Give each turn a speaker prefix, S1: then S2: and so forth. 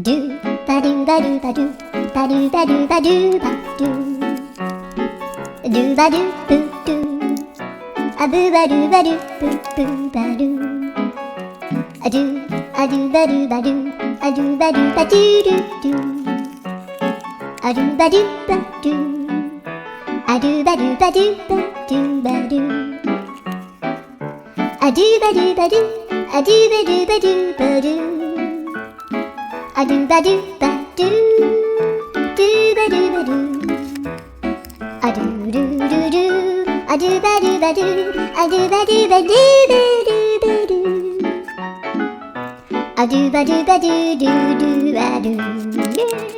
S1: ドゥバドゥバドゥバドゥバドゥバドゥバドゥバドゥドゥバドゥブドゥアブバドゥバドゥブブバドゥアドゥアドゥバドゥバドゥアドゥバドゥバドゥドゥドゥアドゥバドゥバドゥアドゥバドゥバドゥバドゥバドゥアドゥバドゥバドゥアドゥバドゥバドゥバドゥアドゥバドゥバドゥドゥバドゥバドゥアドゥルルルアドゥバドゥバドゥアドゥバドゥバドゥバドゥバドゥアドゥバドゥバドゥドゥドゥバドゥ